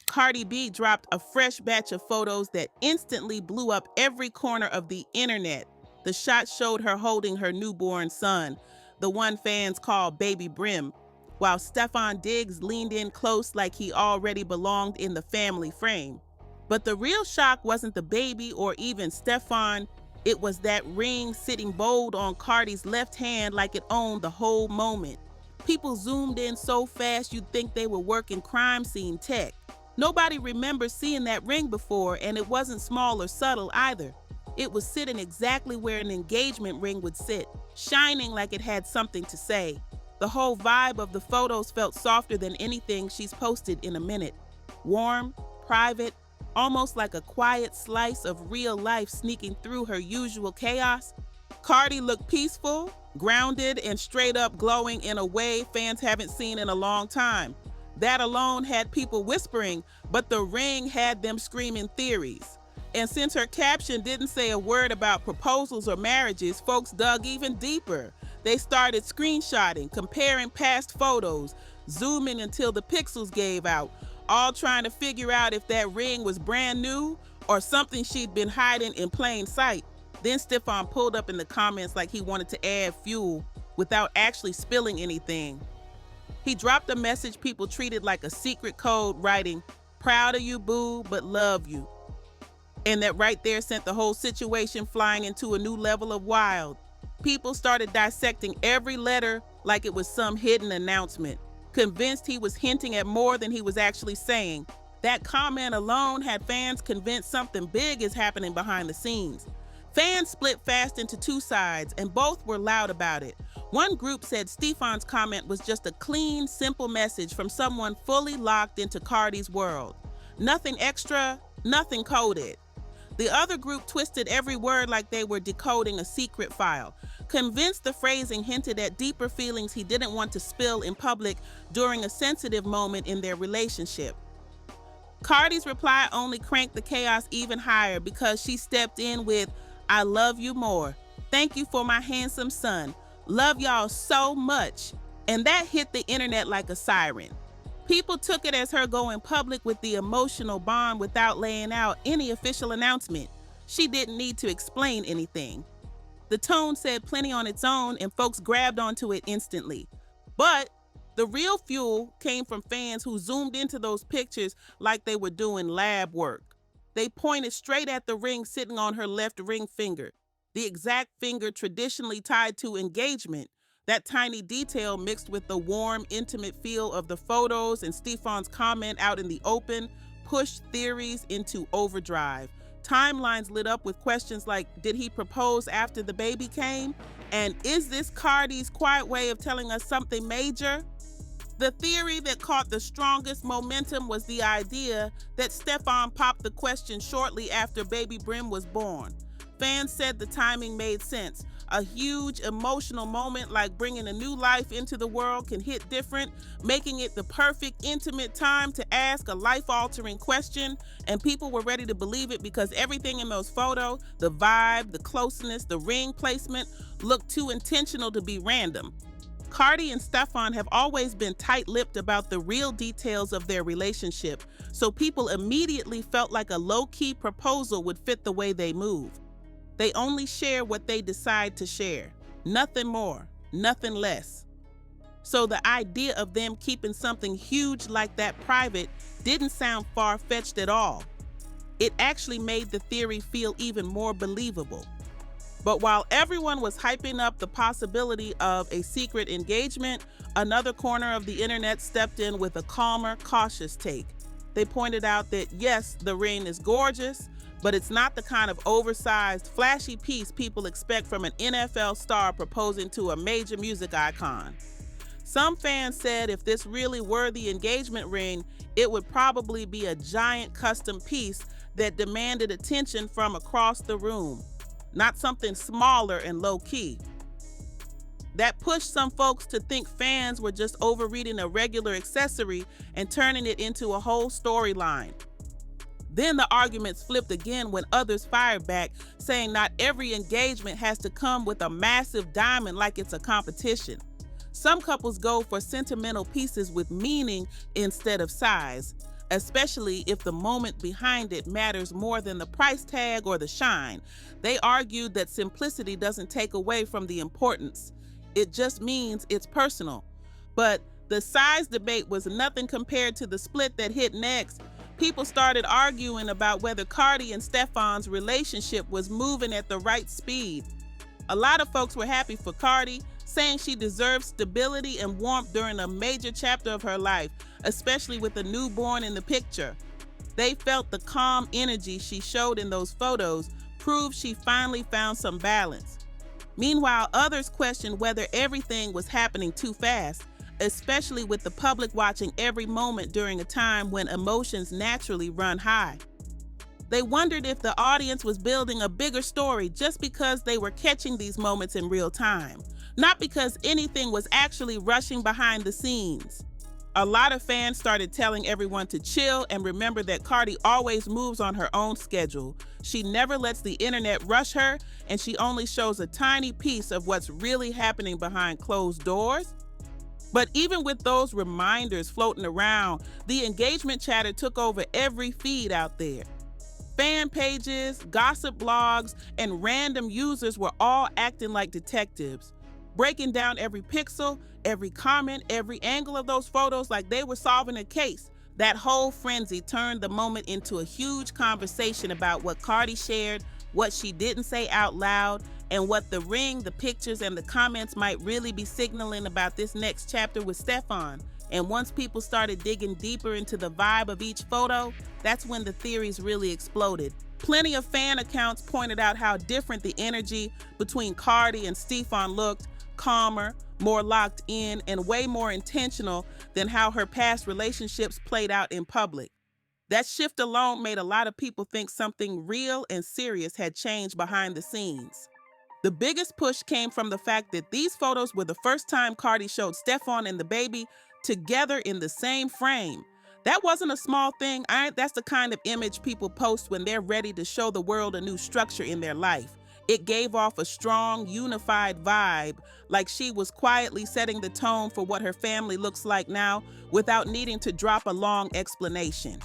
Cardi B dropped a fresh batch of photos that instantly blew up every corner of the internet. The shot showed her holding her newborn son, the one fans call Baby Brim, while Stefan Diggs leaned in close like he already belonged in the family frame. But the real shock wasn't the baby or even Stefan. It was that ring sitting bold on Cardi's left hand like it owned the whole moment. People zoomed in so fast you'd think they were working crime scene tech. Nobody remembers seeing that ring before, and it wasn't small or subtle either. It was sitting exactly where an engagement ring would sit, shining like it had something to say. The whole vibe of the photos felt softer than anything she's posted in a minute. Warm, private, almost like a quiet slice of real life sneaking through her usual chaos. Cardi looked peaceful, grounded, and straight up glowing in a way fans haven't seen in a long time. That alone had people whispering, but the ring had them screaming theories. And since her caption didn't say a word about proposals or marriages, folks dug even deeper. They started screenshotting, comparing past photos, zooming until the pixels gave out, all trying to figure out if that ring was brand new or something she'd been hiding in plain sight. Then Stefan pulled up in the comments like he wanted to add fuel without actually spilling anything. He dropped a message people treated like a secret code, writing, "Proud of you, boo, but love you." And that right there sent the whole situation flying into a new level of wild. People started dissecting every letter like it was some hidden announcement, convinced he was hinting at more than he was actually saying. That comment alone had fans convinced something big is happening behind the scenes. Fans split fast into two sides, and both were loud about it. One group said Stefan's comment was just a clean, simple message from someone fully locked into Cardi's world. Nothing extra, nothing coded. The other group twisted every word like they were decoding a secret file, convinced the phrasing hinted at deeper feelings he didn't want to spill in public during a sensitive moment in their relationship. Cardi's reply only cranked the chaos even higher because she stepped in with, "I love you more. Thank you for my handsome son. Love y'all so much." And that hit the internet like a siren. People took it as her going public with the emotional bond without laying out any official announcement. She didn't need to explain anything. The tone said plenty on its own, and folks grabbed onto it instantly. But the real fuel came from fans who zoomed into those pictures like they were doing lab work. They pointed straight at the ring sitting on her left ring finger, the exact finger traditionally tied to engagement. That tiny detail mixed with the warm, intimate feel of the photos and Stefan's comment out in the open pushed theories into overdrive. Timelines lit up with questions like, did he propose after the baby came? And is this Cardi's quiet way of telling us something major? The theory that caught the strongest momentum was the idea that Stefan popped the question shortly after baby Brim was born. Fans said the timing made sense. A huge emotional moment like bringing a new life into the world can hit different, making it the perfect intimate time to ask a life-altering question, and people were ready to believe it because everything in those photos, the vibe, the closeness, the ring placement, looked too intentional to be random. Cardi and Stefan have always been tight-lipped about the real details of their relationship, so people immediately felt like a low-key proposal would fit the way they move. They only share what they decide to share. Nothing more, nothing less. So the idea of them keeping something huge like that private didn't sound far-fetched at all. It actually made the theory feel even more believable. But while everyone was hyping up the possibility of a secret engagement, another corner of the internet stepped in with a calmer, cautious take. They pointed out that yes, the ring is gorgeous, but it's not the kind of oversized, flashy piece people expect from an NFL star proposing to a major music icon. Some fans said if this really were the engagement ring, it would probably be a giant custom piece that demanded attention from across the room, not something smaller and low-key. That pushed some folks to think fans were just overreading a regular accessory and turning it into a whole storyline. Then the arguments flipped again when others fired back, saying not every engagement has to come with a massive diamond like it's a competition. Some couples go for sentimental pieces with meaning instead of size. especially if the moment behind it matters more than the price tag or the shine. They argued that simplicity doesn't take away from the importance. It just means it's personal. But the size debate was nothing compared to the split that hit next. People started arguing about whether Cardi and Stefan's relationship was moving at the right speed. A lot of folks were happy for Cardi, saying she deserved stability and warmth during a major chapter of her life, especially with a newborn in the picture. They felt the calm energy she showed in those photos proved she finally found some balance. Meanwhile, others questioned whether everything was happening too fast, especially with the public watching every moment during a time when emotions naturally run high. They wondered if the audience was building a bigger story just because they were catching these moments in real time, not because anything was actually rushing behind the scenes. A lot of fans started telling everyone to chill and remember that Cardi always moves on her own schedule. She never lets the internet rush her, and she only shows a tiny piece of what's really happening behind closed doors. But even with those reminders floating around, the engagement chatter took over every feed out there. Fan pages, gossip blogs, and random users were all acting like detectives, breaking down every pixel, every comment, every angle of those photos like they were solving a case. That whole frenzy turned the moment into a huge conversation about what Cardi shared, what she didn't say out loud, and what the ring, the pictures, and the comments might really be signaling about this next chapter with Stefan. And once people started digging deeper into the vibe of each photo, that's when the theories really exploded. Plenty of fan accounts pointed out how different the energy between Cardi and Stefan looked, calmer, more locked in, and way more intentional than how her past relationships played out in public. That shift alone made a lot of people think something real and serious had changed behind the scenes. The biggest push came from the fact that these photos were the first time Cardi showed Stefan and the baby together in the same frame. That wasn't a small thing. That's the kind of image people post when they're ready to show the world a new structure in their life. It gave off a strong, unified vibe, like she was quietly setting the tone for what her family looks like now without needing to drop a long explanation.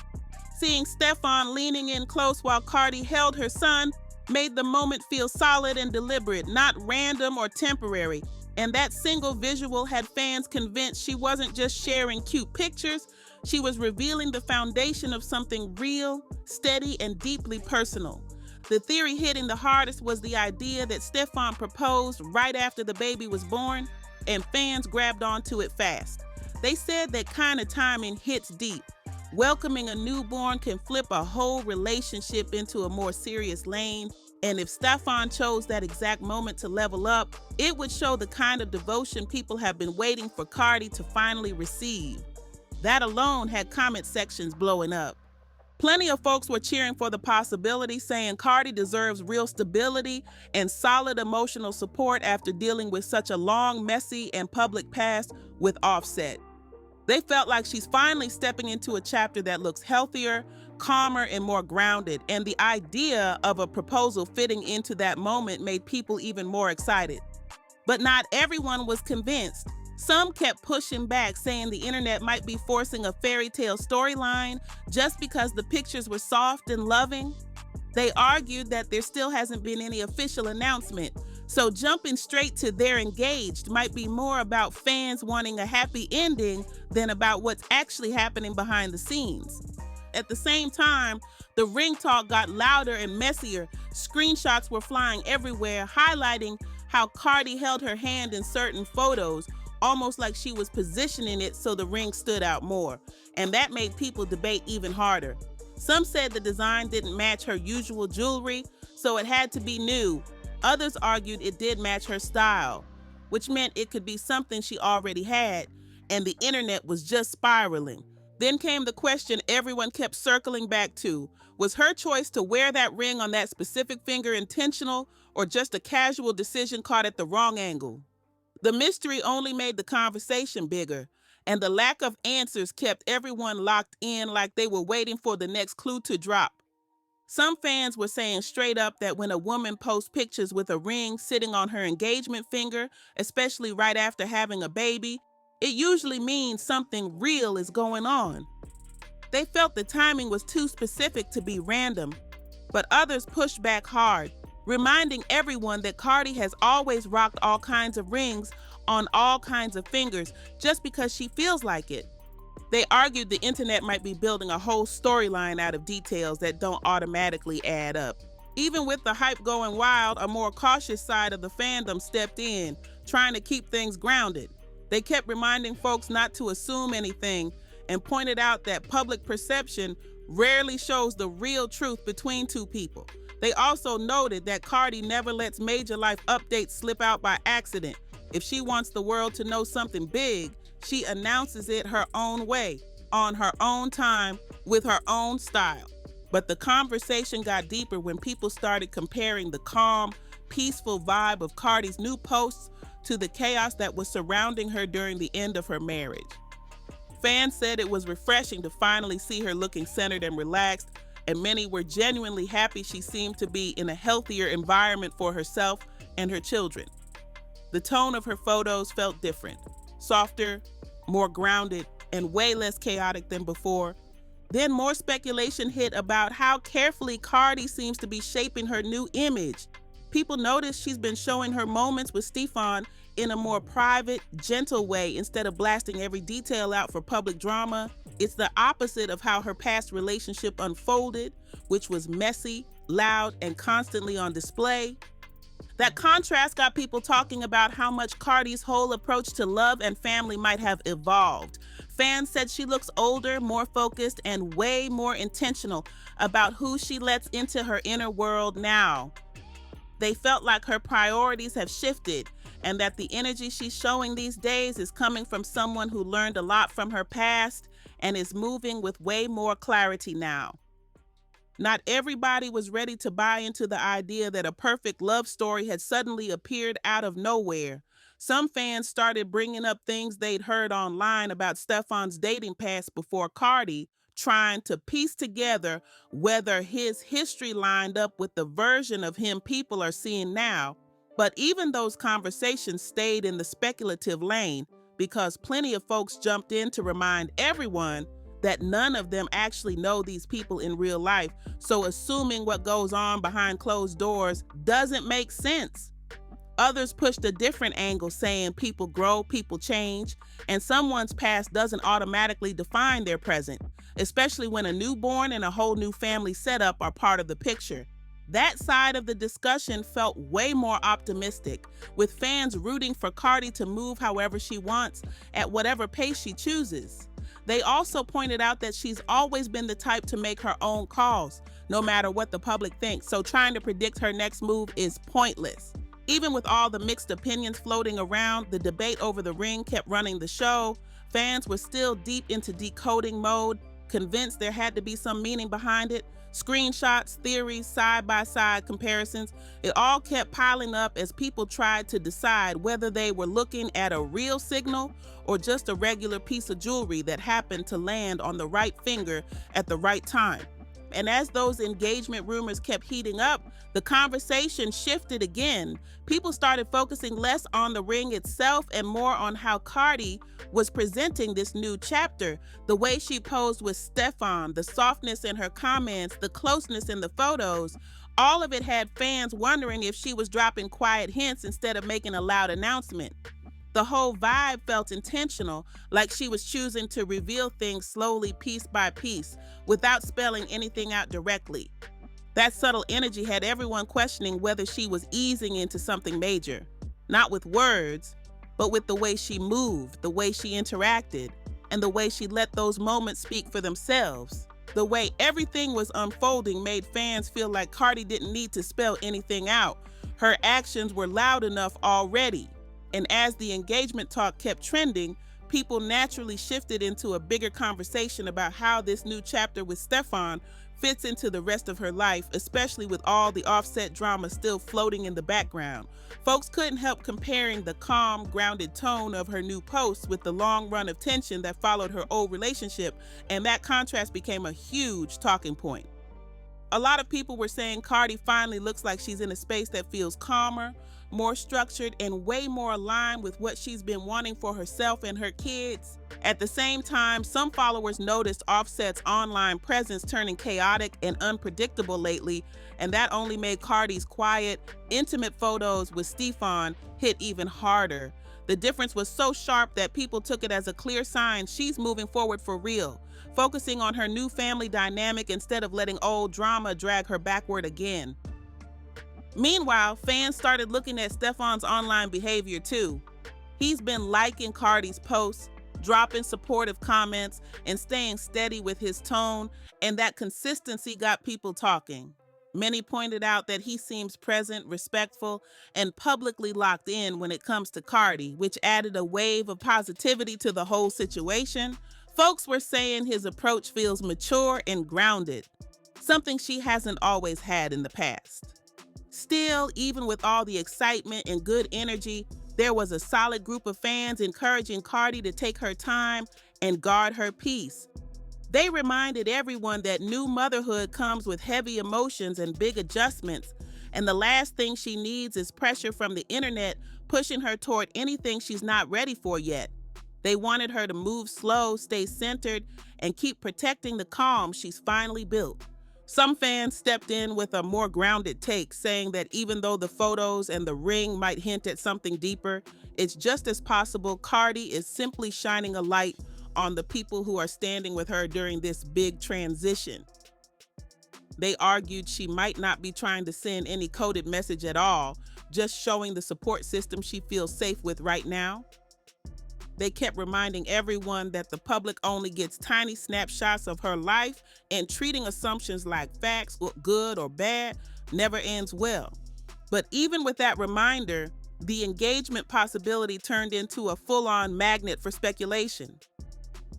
Seeing Stefan leaning in close while Cardi held her son made the moment feel solid and deliberate, not random or temporary. And that single visual had fans convinced she wasn't just sharing cute pictures, she was revealing the foundation of something real, steady, and deeply personal. The theory hitting the hardest was the idea that Stefan proposed right after the baby was born, and fans grabbed onto it fast. They said that kind of timing hits deep. Welcoming a newborn can flip a whole relationship into a more serious lane, and if Stefan chose that exact moment to level up, it would show the kind of devotion people have been waiting for Cardi to finally receive. That alone had comment sections blowing up. Plenty of folks were cheering for the possibility, saying Cardi deserves real stability and solid emotional support after dealing with such a long, messy, and public past with Offset. They felt like she's finally stepping into a chapter that looks healthier, calmer, and more grounded, and the idea of a proposal fitting into that moment made people even more excited. But not everyone was convinced. Some kept pushing back, saying the internet might be forcing a fairy tale storyline just because the pictures were soft and loving. They argued that there still hasn't been any official announcement, so jumping straight to "they're engaged" might be more about fans wanting a happy ending than about what's actually happening behind the scenes. At the same time, the ring talk got louder and messier. Screenshots were flying everywhere, highlighting how Cardi held her hand in certain photos, almost like she was positioning it so the ring stood out more. And that made people debate even harder. Some said the design didn't match her usual jewelry, so it had to be new. Others argued it did match her style, which meant it could be something she already had, and the internet was just spiraling. Then came the question everyone kept circling back to. Was her choice to wear that ring on that specific finger intentional, or just a casual decision caught at the wrong angle? The mystery only made the conversation bigger, and the lack of answers kept everyone locked in like they were waiting for the next clue to drop. Some fans were saying straight up that when a woman posts pictures with a ring sitting on her engagement finger, especially right after having a baby, it usually means something real is going on. They felt the timing was too specific to be random, but others pushed back hard, reminding everyone that Cardi has always rocked all kinds of rings on all kinds of fingers just because she feels like it. They argued the internet might be building a whole storyline out of details that don't automatically add up. Even with the hype going wild, a more cautious side of the fandom stepped in, trying to keep things grounded. They kept reminding folks not to assume anything and pointed out that public perception rarely shows the real truth between two people. They also noted that Cardi never lets major life updates slip out by accident. If she wants the world to know something big, she announces it her own way, on her own time, with her own style. But the conversation got deeper when people started comparing the calm, peaceful vibe of Cardi's new posts to the chaos that was surrounding her during the end of her marriage. Fans said it was refreshing to finally see her looking centered and relaxed, and many were genuinely happy she seemed to be in a healthier environment for herself and her children. The tone of her photos felt different, softer, more grounded, and way less chaotic than before. Then more speculation hit about how carefully Cardi seems to be shaping her new image. People notice she's been showing her moments with Stefan in a more private, gentle way instead of blasting every detail out for public drama. It's the opposite of how her past relationship unfolded, which was messy, loud, and constantly on display. That contrast got people talking about how much Cardi's whole approach to love and family might have evolved. Fans said she looks older, more focused, and way more intentional about who she lets into her inner world now. They felt like her priorities have shifted and that the energy she's showing these days is coming from someone who learned a lot from her past and is moving with way more clarity now. Not everybody was ready to buy into the idea that a perfect love story had suddenly appeared out of nowhere. Some fans started bringing up things they'd heard online about Stefan's dating past before Cardi, trying to piece together whether his history lined up with the version of him people are seeing now. But even those conversations stayed in the speculative lane because plenty of folks jumped in to remind everyone that none of them actually know these people in real life, so assuming what goes on behind closed doors doesn't make sense. Others pushed a different angle, saying people grow, people change, and someone's past doesn't automatically define their present, especially when a newborn and a whole new family setup are part of the picture. That side of the discussion felt way more optimistic, with fans rooting for Cardi to move however she wants, at whatever pace she chooses. They also pointed out that she's always been the type to make her own calls, no matter what the public thinks, so trying to predict her next move is pointless. Even with all the mixed opinions floating around, the debate over the ring kept running the show. Fans were still deep into decoding mode, convinced there had to be some meaning behind it. Screenshots, theories, side-by-side comparisons, it all kept piling up as people tried to decide whether they were looking at a real signal or just a regular piece of jewelry that happened to land on the right finger at the right time. And as those engagement rumors kept heating up, the conversation shifted again. People started focusing less on the ring itself and more on how Cardi was presenting this new chapter. The way she posed with Stefan, the softness in her comments, the closeness in the photos, all of it had fans wondering if she was dropping quiet hints instead of making a loud announcement. The whole vibe felt intentional, like she was choosing to reveal things slowly, piece by piece, without spelling anything out directly. That subtle energy had everyone questioning whether she was easing into something major, not with words, but with the way she moved, the way she interacted, and the way she let those moments speak for themselves. The way everything was unfolding made fans feel like Cardi didn't need to spell anything out. Her actions were loud enough already. And as the engagement talk kept trending, people naturally shifted into a bigger conversation about how this new chapter with Stefan fits into the rest of her life, especially with all the Offset drama still floating in the background. Folks couldn't help comparing the calm, grounded tone of her new posts with the long run of tension that followed her old relationship, and that contrast became a huge talking point. A lot of people were saying Cardi finally looks like she's in a space that feels calmer, more structured, and way more aligned with what she's been wanting for herself and her kids. At the same time, some followers noticed Offset's online presence turning chaotic and unpredictable lately, and that only made Cardi's quiet, intimate photos with Stefan hit even harder. The difference was so sharp that people took it as a clear sign she's moving forward for real, focusing on her new family dynamic instead of letting old drama drag her backward again. Meanwhile, fans started looking at Stefan's online behavior too. He's been liking Cardi's posts, dropping supportive comments, and staying steady with his tone, and that consistency got people talking. Many pointed out that he seems present, respectful, and publicly locked in when it comes to Cardi, which added a wave of positivity to the whole situation. Folks were saying his approach feels mature and grounded, something she hasn't always had in the past. Still, even with all the excitement and good energy, there was a solid group of fans encouraging Cardi to take her time and guard her peace. They reminded everyone that new motherhood comes with heavy emotions and big adjustments, and the last thing she needs is pressure from the internet pushing her toward anything she's not ready for yet. They wanted her to move slow, stay centered, and keep protecting the calm she's finally built. Some fans stepped in with a more grounded take, saying that even though the photos and the ring might hint at something deeper, it's just as possible Cardi is simply shining a light on the people who are standing with her during this big transition. They argued she might not be trying to send any coded message at all, just showing the support system she feels safe with right now. They kept reminding everyone that the public only gets tiny snapshots of her life, and treating assumptions like facts, good or bad, never ends well. But even with that reminder, the engagement possibility turned into a full-on magnet for speculation.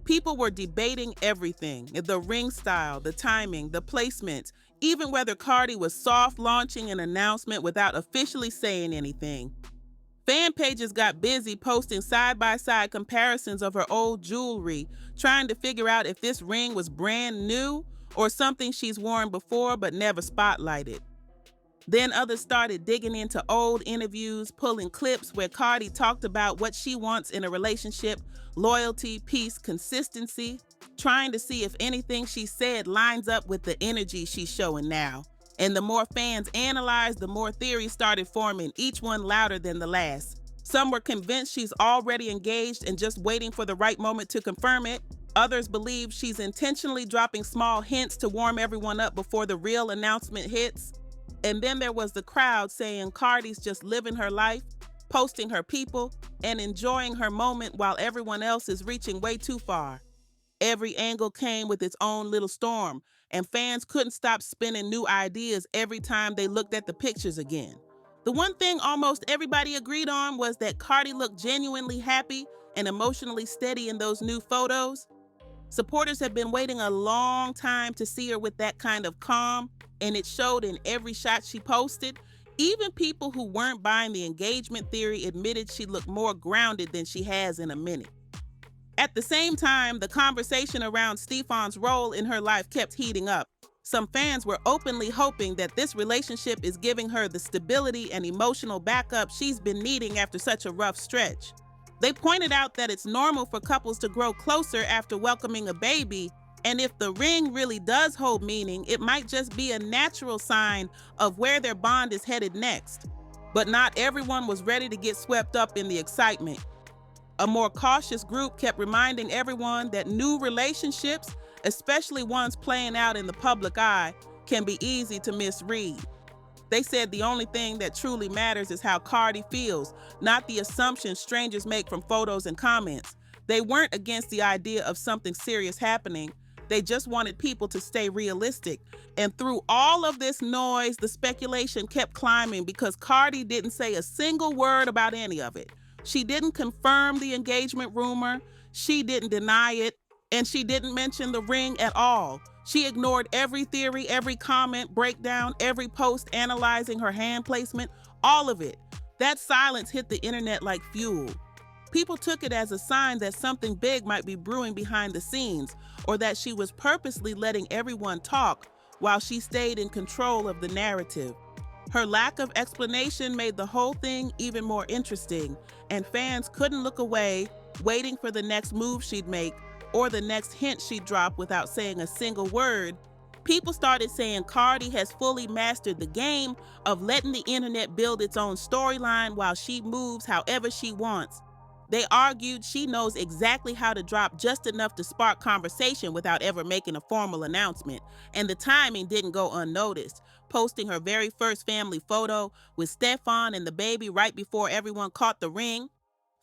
People were debating everything: the ring style, the timing, the placement, even whether Cardi was soft launching an announcement without officially saying anything. Fan pages got busy posting side-by-side comparisons of her old jewelry, trying to figure out if this ring was brand new or something she's worn before but never spotlighted. Then others started digging into old interviews, pulling clips where Cardi talked about what she wants in a relationship: loyalty, peace, consistency, trying to see if anything she said lines up with the energy she's showing now. And the more fans analyzed, the more theories started forming, each one louder than the last. Some were convinced she's already engaged and just waiting for the right moment to confirm it. Others believe she's intentionally dropping small hints to warm everyone up before the real announcement hits. And then there was the crowd saying Cardi's just living her life, posting her people, and enjoying her moment while everyone else is reaching way too far. Every angle came with its own little storm, and fans couldn't stop spinning new ideas every time they looked at the pictures again. The one thing almost everybody agreed on was that Cardi looked genuinely happy and emotionally steady in those new photos. Supporters have been waiting a long time to see her with that kind of calm, and it showed in every shot she posted. Even people who weren't buying the engagement theory admitted she looked more grounded than she has in a minute. At the same time, the conversation around Stefan's role in her life kept heating up. Some fans were openly hoping that this relationship is giving her the stability and emotional backup she's been needing after such a rough stretch. They pointed out that it's normal for couples to grow closer after welcoming a baby, and if the ring really does hold meaning, it might just be a natural sign of where their bond is headed next. But not everyone was ready to get swept up in the excitement. A more cautious group kept reminding everyone that new relationships, especially ones playing out in the public eye, can be easy to misread. They said the only thing that truly matters is how Cardi feels, not the assumptions strangers make from photos and comments. They weren't against the idea of something serious happening. They just wanted people to stay realistic. And through all of this noise, the speculation kept climbing because Cardi didn't say a single word about any of it. She didn't confirm the engagement rumor, she didn't deny it, and she didn't mention the ring at all. She ignored every theory, every comment, breakdown, every post analyzing her hand placement, all of it. That silence hit the internet like fuel. People took it as a sign that something big might be brewing behind the scenes, or that she was purposely letting everyone talk while she stayed in control of the narrative. Her lack of explanation made the whole thing even more interesting, and fans couldn't look away, waiting for the next move she'd make or the next hint she'd drop without saying a single word. People started saying Cardi has fully mastered the game of letting the internet build its own storyline while she moves however she wants. They argued she knows exactly how to drop just enough to spark conversation without ever making a formal announcement, and the timing didn't go unnoticed, posting her very first family photo with Stefan and the baby right before everyone caught the ring.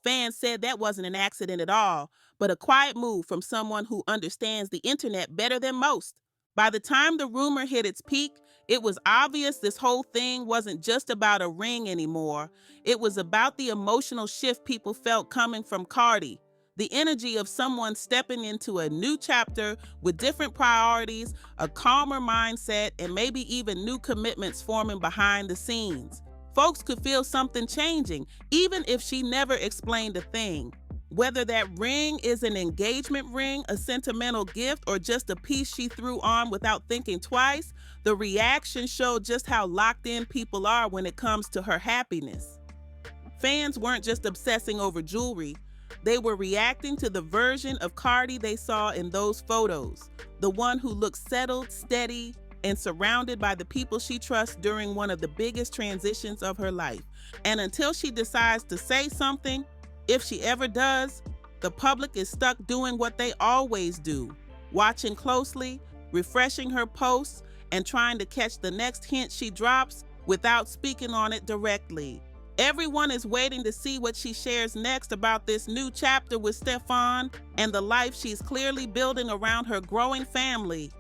Fans said that wasn't an accident at all, but a quiet move from someone who understands the internet better than most. By the time the rumor hit its peak, it was obvious this whole thing wasn't just about a ring anymore. It was about the emotional shift people felt coming from Cardi, the energy of someone stepping into a new chapter with different priorities, a calmer mindset, and maybe even new commitments forming behind the scenes. Folks could feel something changing, even if she never explained a thing. Whether that ring is an engagement ring, a sentimental gift, or just a piece she threw on without thinking twice, the reaction showed just how locked in people are when it comes to her happiness. Fans weren't just obsessing over jewelry, they were reacting to the version of Cardi they saw in those photos, the one who looked settled, steady, and surrounded by the people she trusts during one of the biggest transitions of her life. And until she decides to say something, if she ever does, the public is stuck doing what they always do, watching closely, refreshing her posts, and trying to catch the next hint she drops without speaking on it directly. Everyone is waiting to see what she shares next about this new chapter with Stefan and the life she's clearly building around her growing family.